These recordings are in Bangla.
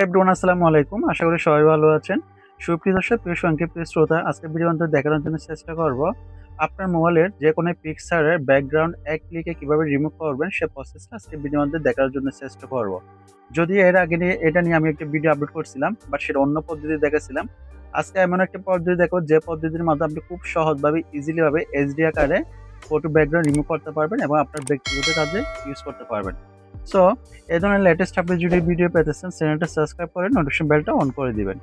এভরিওয়ান আসসালামু আলাইকুম। আশা করি সবাই ভালো আছেন। সুপ্রিয় দর্শক, প্রিয় সংক্ষেপ প্রিয় শ্রোতা, আজকের ভিডিওতে দেখানোর জন্য চেষ্টা করব আপনার মোবাইলের যে কোনো পিকচারের ব্যাকগ্রাউন্ড এক ক্লিকে কিভাবে রিমুভ করবেন সে প্রসেসটা আজকের ভিডিওর মধ্যে দেখানোর জন্য চেষ্টা করব। যদিও এর আগে এটা নিয়ে আমি একটা ভিডিও আপলোড করছিলাম, বাট সেটা অন্য পদ্ধতি দেখাছিলাম। আজকে এমন একটা পদ্ধতি দেখো যে পদ্ধতির মাধ্যমে আপনি খুব সহজভাবে ইজিলি ভাবে এইচডি আকারে ফটো ব্যাকগ্রাউন্ড রিমুভ করতে পারবেন এবং আপনার ব্যক্তিগত কাজে ইউজ করতে পারবেন। সো এই ধরনের লেটেস্ট আপডেট যদি ভিডিও পেতে চান, চ্যানেলটা সাবস্ক্রাইব করে নোটিফিকেশন বেলটা অন করে দিবেন।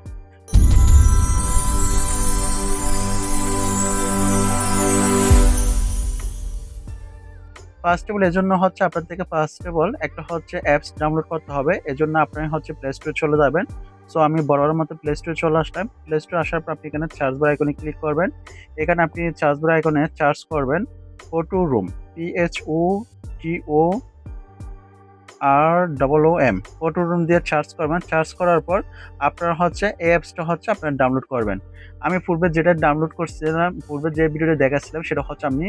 ফার্স্ট অফ অল এজন্য হচ্ছে আপনার থেকে ফার্স্ট অফ অল একটা হচ্ছে অ্যাপস ডাউনলোড করতে হবে। এজন্য আপনি হচ্ছে প্লে স্টোরে চলে যাবেন। সো আমি বরাবরের মতো প্লে স্টোরে চলে আসলাম। প্লে স্টোরে আসার পর আপনি এখানে সার্চ বার আইকনে ক্লিক করবেন। এখানে আপনি সার্চ বার আইকনে সার্চ করবেন photo room, PHOTO ROOM photo room দিয়ে সার্চ করবেন। সার্চ করার পর আপনারা হচ্ছে এই অ্যাপসটা হচ্ছে আপনারা ডাউনলোড করবেন। আমি পূর্বে যেটা ডাউনলোড করছিলাম, পূর্বে যে ভিডিওটা দেখাচ্ছিলাম সেটা হচ্ছে আমি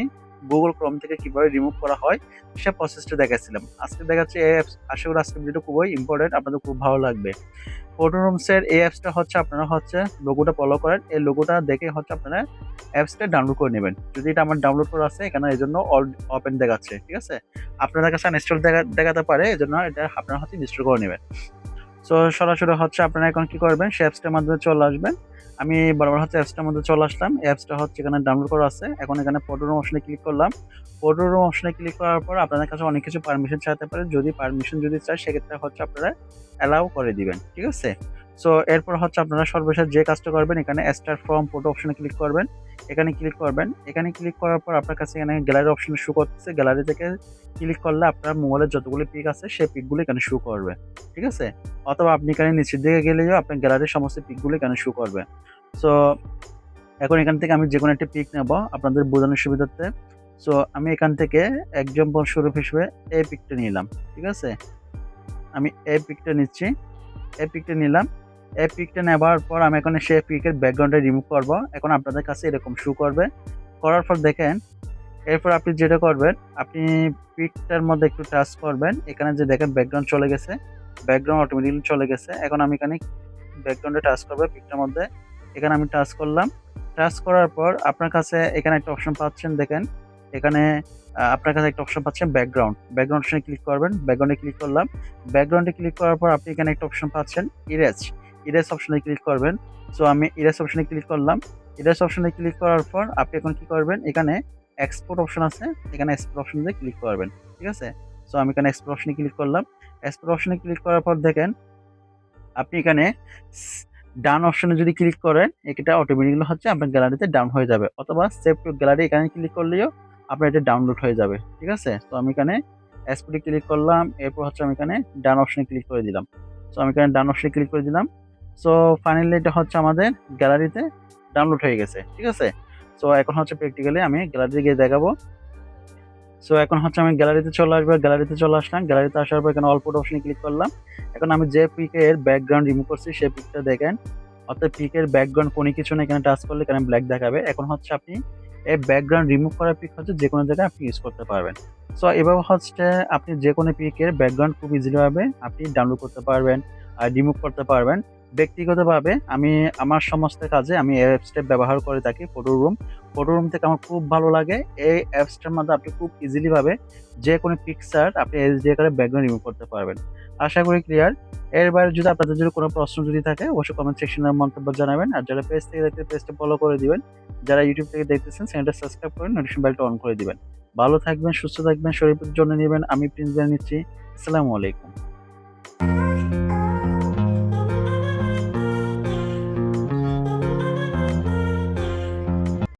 গুগল ক্রোম থেকে কিভাবে রিমুভ করা হয় সে প্রসেসটা দেখাচ্ছিলাম। আজকে দেখাচ্ছি এই অ্যাপস। আশা করি আজকের ভিডিওটা খুবই ইম্পর্টেন্ট, আপনাদের খুব ভালো লাগবে। ফটো রুমসের এই অ্যাপসটা হচ্ছে আপনারা হচ্ছে লোগোটা ফলো করেন, এই লোগোটা দেখে হচ্ছে আপনারা অ্যাপসটা ডাউনলোড করে নেবেন। যদি এটা আমার ডাউনলোড করা আছে এখানে এই জন্য অল ওপেন দেখাচ্ছে, ঠিক আছে। আপনাদের কাছে ইনস্টল দেখাতে পারে, এই জন্য এটা আপনারা হচ্ছে ইনস্টল করে নেবেন। সো সরাসরি হচ্ছে আপনারা এখন কি করবেন, সে অ্যাপসটার মাধ্যমে চলে আসবেন। আমি বরাবর হচ্ছে অ্যাপসটার মধ্যে চলে আসলাম। অ্যাপসটা হচ্ছে এখানে ডাউনলোড করা আছে। এখন এখানে ফটো রুম অপশনে ক্লিক করলাম। ফটো রুম অপশনে ক্লিক করার পর আপনাদের কাছে অনেক কিছু পারমিশন চাইতে পারে। যদি পারমিশন চায় সেক্ষেত্রে হচ্ছে আপনারা অ্যালাউ করে দিবেন, ঠিক আছে। সো এরপর হচ্ছে আপনারা সর্বশেষ যে কাজটা করবেন, এখানে স্টার্ট ফ্রম ফটো অপশনে ক্লিক করবেন। এখানে ক্লিক করবেন। এখানে ক্লিক করার পর আপনার কাছে এখানে গ্যালারি অপশন শো করতেছে। গ্যালারি থেকে ক্লিক করলে আপনার মোবাইলের যতগুলো পিক আছে সেই পিকগুলো এখানে শো করবে, ঠিক আছে। অথবা আপনি এখানে নিচের দিকে গেলেও আপনার গ্যালারির সমস্ত পিকগুলো এখানে শো করবে। সো এখন এখান থেকে আমি যে কোনো একটা পিক নেব আপনাদের বোঝানোর সুবিধার্থে। সো আমি এখান থেকে এক্সাম্পল স্বরূপ হিসেবে এই পিকটা নিলাম, ঠিক আছে। আমি এই পিকটা নিচ্ছি, এই পিকটা নিলাম। এই পিকটা নেওয়ার পর আমি এখন সেই পিকের ব্যাকগ্রাউন্ডটা রিমুভ করব। এখন আপনাদের কাছে এরকম শো করবে। করার পর দেখেন, এরপর আপনি যেটা করবেন, আপনি পিকটার মধ্যে একটু টাচ করবেন। এখানে যে দেখেন ব্যাকগ্রাউন্ড চলে গেছে, ব্যাকগ্রাউন্ড অটোমেটিক্যালি চলে গেছে। এখন আমি এখানে ব্যাকগ্রাউন্ডে টাচ করব পিকটার মধ্যে। এখানে আমি টাচ করলাম। টাচ করার পর আপনার কাছে এখানে একটা অপশন পাচ্ছেন, দেখেন এখানে আপনার কাছে একটা অপশন পাচ্ছেন ব্যাকগ্রাউন্ড। ব্যাকগ্রাউন্ড অপশনে ক্লিক করবেন। ব্যাকগ্রাউন্ডে ক্লিক করলাম। ব্যাকগ্রাউন্ডে ক্লিক করার পর আপনি এখানে একটা অপশন পাচ্ছেন ইরেজ। ইরেজ অপশনে ক্লিক করবেন। সো আমি ইরেজ অপশনে ক্লিক করলাম। ইরেজ অপশনে ক্লিক করার পর আপনি এখন কি করবেন, এখানে এক্সপোর্ট অপশন আছে, এখানে এক্সপোর্ট অপশন দিয়ে ক্লিক করবেন, ঠিক আছে। সো আমি এখানে এক্সপোর্ট অপশনে ক্লিক করলাম। এক্সপোর্ট অপশনে ক্লিক করার পর দেখেন আপনি এখানে ডান অপশনে যদি ক্লিক করেন, এটা অটোমেটিক্যালি হচ্ছে আপনার গ্যালারিতে ডাউন হয়ে যাবে। অথবা সেভ টু গ্যালারি এখানে ক্লিক করলেও আপনার এটা ডাউনলোড হয়ে যাবে, ঠিক আছে। তো আমি এখানে এক্সপোর্টে ক্লিক করলাম। এরপর হচ্ছে আমি এখানে ডান অপশনে ক্লিক করে দিলাম। সো আমি এখানে ডান অপশনে ক্লিক করে দিলাম। সো ফাইনালি এটা হচ্ছে আমাদের গ্যালারিতে ডাউনলোড হয়ে গেছে, ঠিক আছে। সো এখন হচ্ছে প্র্যাকটিক্যালি আমি গ্যালারিতে গিয়ে দেখাবো। সো এখন হচ্ছে আমি গ্যালারিতে চলে আসবো। গ্যালারিতে চলে আসলাম। গ্যালারিতে আসার পর এখানে অল ফটো অপশনে ক্লিক করলাম। এখন আমি যে পিকের ব্যাকগ্রাউন্ড রিমুভ করছি সেই পিকটা দেখেন, অর্থাৎ পিকের ব্যাকগ্রাউন্ড কোনো কিছু না, এখানে টাচ করলে এখানে ব্ল্যাক দেখাবে। এখন হচ্ছে আপনি এই ব্যাকগ্রাউন্ড রিমুভ করা পিক হচ্ছে যে কোনো জায়গায় আপনি ইউজ করতে পারবেন। সো এভাবে হচ্ছে আপনি যে কোনো পিকের ব্যাকগ্রাউন্ড খুব ইজিলি ভাবে আপনি ডাউনলোড করতে পারবেন আর রিমুভ করতে পারবেন। ব্যক্তিগতভাবে আমি আমার সমস্ত কাজে আমি এই অ্যাপসটা ব্যবহার করে থাকি, ফটো রুম। ফটো রুম থেকে আমার খুব ভালো লাগে। এই অ্যাপসটার মধ্যে আপনি খুব ইজিলি ভাবে যে কোনো পিকচার আপনি এইচডি আকারে ব্যাকগ্রাউন্ড রিমুভ করতে পারবেন। আশা করি ক্লিয়ার। এর বাইরে যদি আপনাদের যদি কোনো প্রশ্ন যদি থাকে অবশ্যই কমেন্ট সেকশনে মন্তব্য জানাবেন। আর যারা পেজ থেকে দেখতে পেজটা ফলো করে দিবেন, যারা ইউটিউব থেকে দেখতেছেন চ্যানেলটা সাবস্ক্রাইব করে নোটিফিকেশন বেলটা অন করে দিবেন। ভালো থাকবেন, সুস্থ থাকবেন, শরীরের জন্য নেবেন। আমি প্রিন্স নিচ্ছি। আসসালামু আলাইকুম।